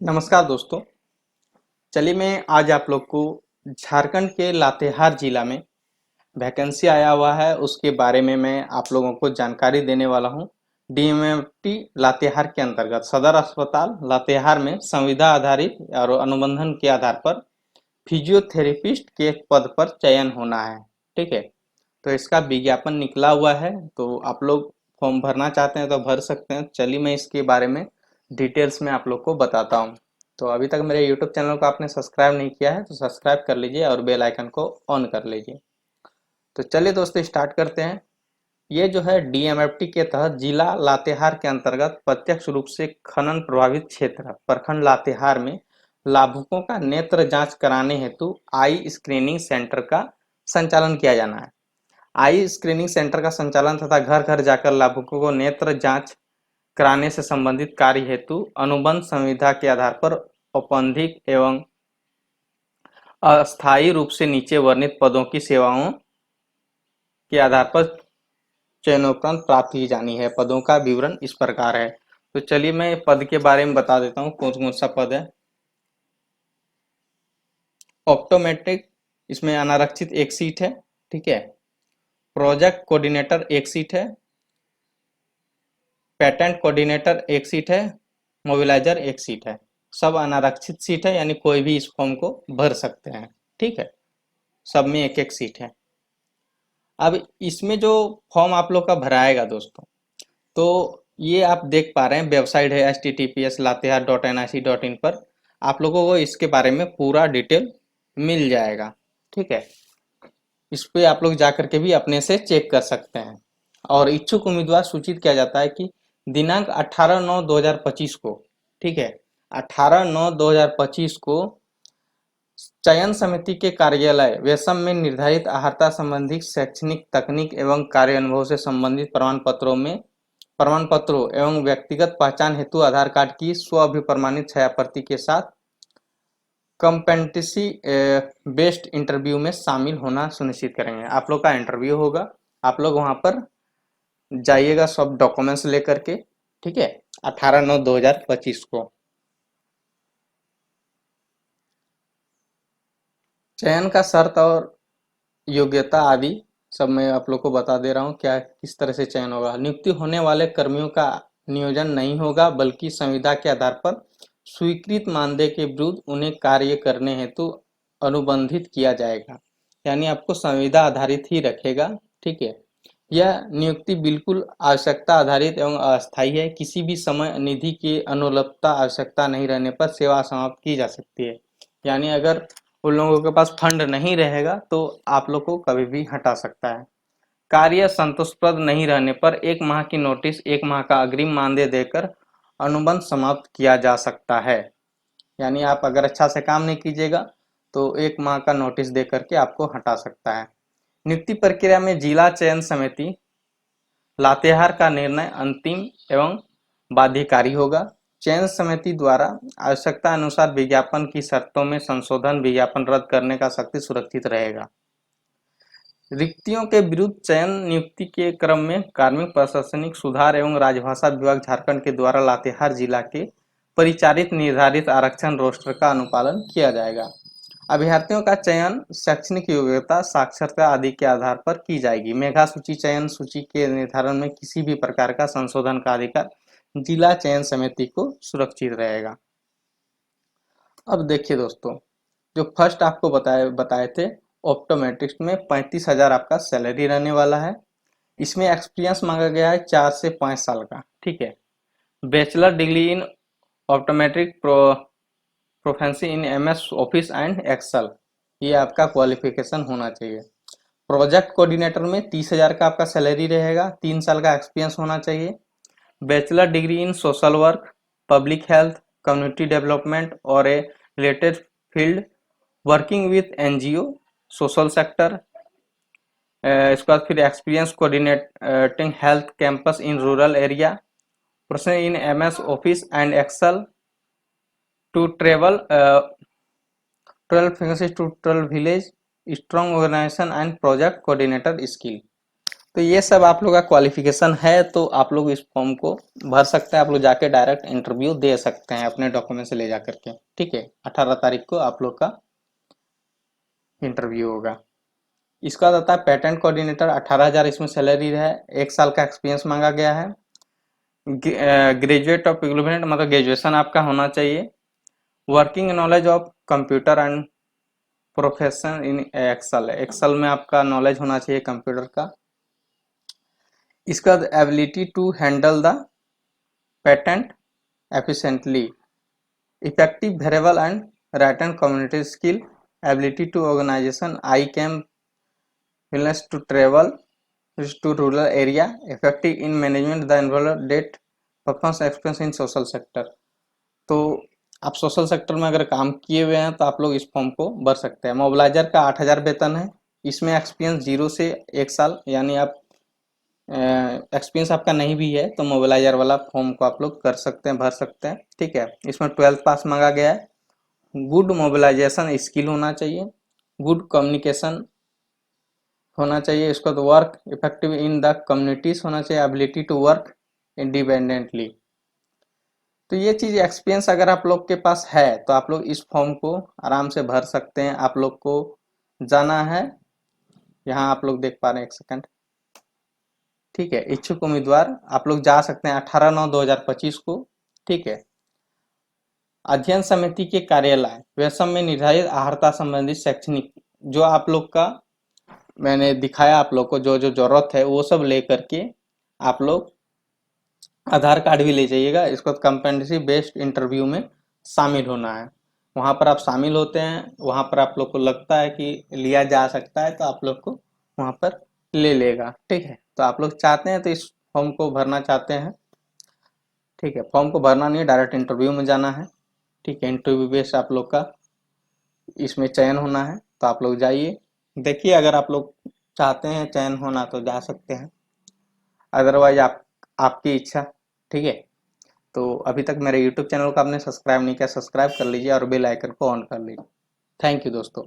नमस्कार दोस्तों। चलिए मैं आज आप लोग को झारखंड के लातेहार जिला में वैकेंसी आया हुआ है उसके बारे में मैं आप लोगों को जानकारी देने वाला हूं। डीएमएफटी लातेहार के अंतर्गत सदर अस्पताल लातेहार में संविदा आधारित और अनुबंधन के आधार पर फिजियोथेरेपिस्ट के पद पर चयन होना है। ठीक है, तो इसका विज्ञापन निकला हुआ है, तो आप लोग फॉर्म भरना चाहते हैं तो भर सकते हैं। चलिए मैं इसके बारे में डिटेल्स में आप लोग को बताता हूँ। तो अभी तक मेरे यूट्यूब चैनल को आपने सब्सक्राइब नहीं किया है तो सब्सक्राइब कर लीजिए और बेल आइकन को ऑन कर लीजिए। तो चलिए दोस्तों स्टार्ट करते हैं। ये जो है डीएमएफटी के तहत जिला लातेहार के अंतर्गत प्रत्यक्ष रूप से खनन प्रभावित क्षेत्र प्रखंड लातेहार में लाभुकों का नेत्र जांच कराने हेतु आई स्क्रीनिंग सेंटर का संचालन किया जाना है। आई स्क्रीनिंग सेंटर का संचालन तथा घर घर जाकर लाभुकों को नेत्र जांच कराने से संबंधित कार्य हेतु अनुबंध संविदा के आधार पर औपबंधिक एवं अस्थायी रूप से नीचे वर्णित पदों की सेवाओं के आधार पर चयनोपरांत प्राप्त की जानी है। पदों का विवरण इस प्रकार है। तो चलिए मैं पद के बारे में बता देता हूँ कौन कौन सा पद है। ऑप्टोमेट्रिक, इसमें अनारक्षित एक सीट है। ठीक है। प्रोजेक्ट कोऑर्डिनेटर एक सीट है। पेटेंट कोऑर्डिनेटर एक सीट है। मोबिलाइजर एक सीट है। सब अनारक्षित सीट है, यानी कोई भी इस फॉर्म को भर सकते हैं। ठीक है, सब में एक एक सीट है। अब इसमें जो फॉर्म आप लोग का भराएगा दोस्तों, तो ये आप देख पा रहे हैं वेबसाइट है https.lateharnIC.in पर। आप लोगों को इसके बारे में पूरा डिटेल मिल जाएगा। ठीक है, इस पे आप लोग जाकर के भी अपने से चेक कर सकते हैं। और इच्छुक उम्मीदवार सूचित किया जाता है कि दिनांक 18/9/2025 को, ठीक है, 18/9/2025 को चयन समिति के कार्यालय वेशम में निर्धारित अहर्ता संबंधी शैक्षणिक तकनीक एवं कार्य अनुभव से संबंधित प्रमाण पत्रों एवं व्यक्तिगत पहचान हेतु आधार कार्ड की स्व अभिप्रमाणित छाया प्रति के साथ कॉम्पेटेंसी बेस्ड इंटरव्यू में शामिल होना सुनिश्चित करेंगे। आप लोग का इंटरव्यू होगा, आप लोग वहां पर जाइएगा सब डॉक्यूमेंट्स लेकर के। ठीक है, 18/9/2025 को। चयन का शर्त और योग्यता आदि सब मैं आप लोग को बता दे रहा हूँ क्या किस तरह से चयन होगा। नियुक्ति होने वाले कर्मियों का नियोजन नहीं होगा, बल्कि संविदा के आधार पर स्वीकृत मानदेय के विरुद्ध उन्हें कार्य करने हेतु अनुबंधित किया जाएगा, यानी आपको संविदा आधारित ही रखेगा। ठीक है, यह नियुक्ति बिल्कुल आवश्यकता आधारित एवं अस्थायी है। किसी भी समय निधि की अनुपलब्धता आवश्यकता नहीं रहने पर सेवा समाप्त की जा सकती है। यानी अगर उन लोगों के पास फंड नहीं रहेगा तो आप लोग को कभी भी हटा सकता है। कार्य संतोषप्रद नहीं रहने पर 1 माह की नोटिस, 1 माह का अग्रिम मानदेय देकर अनुबंध समाप्त किया जा सकता है। यानी आप अगर अच्छा से काम नहीं कीजिएगा तो 1 माह का नोटिस दे करके आपको हटा सकता है। नियुक्ति प्रक्रिया में जिला चयन समिति लातेहार का निर्णय अंतिम एवं बाध्यकारी होगा। चयन समिति द्वारा आवश्यकता अनुसार विज्ञापन की शर्तों में संशोधन, विज्ञापन रद्द करने का शक्ति सुरक्षित रहेगा। रिक्तियों के विरुद्ध चयन नियुक्ति के क्रम में कार्मिक प्रशासनिक सुधार एवं राजभाषा विभाग झारखंड के द्वारा लातेहार जिला के परिचालित निर्धारित आरक्षण रोस्टर का अनुपालन किया जाएगा। अभ्यर्थियों का चयन शैक्षणिक योग्यता, साक्षरता आदि के आधार पर की जाएगी। मेधा सूची चयन सूची के निर्धारण में किसी भी प्रकार का संशोधन का अधिकार जिला चयन समिति को सुरक्षित रहेगा। अब देखिए दोस्तों, जो फर्स्ट आपको बताए थे ऑप्टोमेट्रिक्स में 35,000 आपका सैलरी रहने वाला है। इसमें एक्सपीरियंस मांगा गया है 4 से 5 साल का। ठीक है, bachelor degree in optometric proficiency in MS office and excel, ये आपका क्वालिफिकेशन होना चाहिए। प्रोजेक्ट कोऑर्डिनेटर में 30,000 का आपका सैलरी रहेगा। 3 साल का एक्सपीरियंस होना चाहिए। Bachelor degree in social work, public health, community development और a related field, working with NGO, social sector. इसके बाद फिर experience coordinating health camps in rural area, profession in MS office and Excel, to travel 12 vacancies to 12 village, strong organization and project coordinator skill। तो ये सब आप लोग का qualification है, तो आप लोग इस फॉर्म को भर सकते हैं। आप लोग जाके डायरेक्ट इंटरव्यू दे सकते हैं अपने डॉक्यूमेंट्स ले जा करके। ठीक है, 18 तारीख को आप लोग का इंटरव्यू होगा। इसका आता है पेटेंट कोऑर्डिनेटर, 18,000 इसमें सैलरी है। 1 साल का एक्सपीरियंस मांगा गया है। ग्रेजुएट ऑफ इक्विवेलेंट मतलब ग्रेजुएशन आपका होना चाहिए। Working knowledge of computer and profession in excel, excel में आपका नॉलेज होना चाहिए कंप्यूटर का। इसका ability to handle the patent efficiently, effective verbal and written community skill, ability to organization, I can willingness to travel to rural area, effective in management the environment, date performance experience in social sector। तो आप social sector में अगर काम किए हुए हैं तो आप लोग इस फॉर्म को भर सकते हैं। मोबिलाइजर का 8,000 वेतन है। इसमें एक्सपीरियंस 0 से 1 साल, यानी आप एक्सपीरियंस आपका नहीं भी है तो मोबिलाइजर वाला फॉर्म को आप लोग कर सकते हैं, भर सकते हैं। ठीक है, इसमें 12th पास मांगा गया है। गुड मोबिलाइजेशन स्किल होना चाहिए, गुड कम्युनिकेशन होना चाहिए। इसको तो work effective in the communities होना चाहिए, एबिलिटी टू वर्क इंडिपेंडेंटली। तो ये चीज एक्सपीरियंस अगर आप लोग के पास है तो आप लोग इस फॉर्म को आराम से भर सकते हैं। आप लोग को जाना है, यहाँ आप लोग देख पा रहे हैं, एक सेकंड। ठीक है, इच्छुक उम्मीदवार आप लोग जा सकते हैं 18/9/2025 को। ठीक है, अध्ययन समिति के कार्यालय व्यसम में निर्धारित आहारता संबंधित शैक्षणिक, जो आप लोग का मैंने दिखाया आप लोग को जो जो जरूरत है वो सब लेकर के आप लोग आधार कार्ड भी ले जाइएगा। इसको कॉम्पिटेंसी बेस्ड इंटरव्यू में शामिल होना है। वहां पर आप शामिल होते हैं, वहां पर आप लोग को लगता है कि लिया जा सकता है तो आप लोग को वहां पर ले लेगा। ठीक है, तो आप लोग चाहते हैं तो इस फॉर्म को भरना चाहते हैं। ठीक है, फॉर्म को भरना नहीं, डायरेक्ट इंटरव्यू में जाना है। ठीक है, इंटरव्यू बेस्ड आप लोग का इसमें चयन होना है, तो आप लोग जाइए। देखिए, अगर आप लोग चाहते हैं चयन होना तो जा सकते हैं, अदरवाइज आपकी इच्छा। ठीक है, तो अभी तक मेरे यूट्यूब चैनल को आपने सब्सक्राइब नहीं किया, सब्सक्राइब कर लीजिए और बेल आइकन को ऑन कर लीजिए। थैंक यू दोस्तों।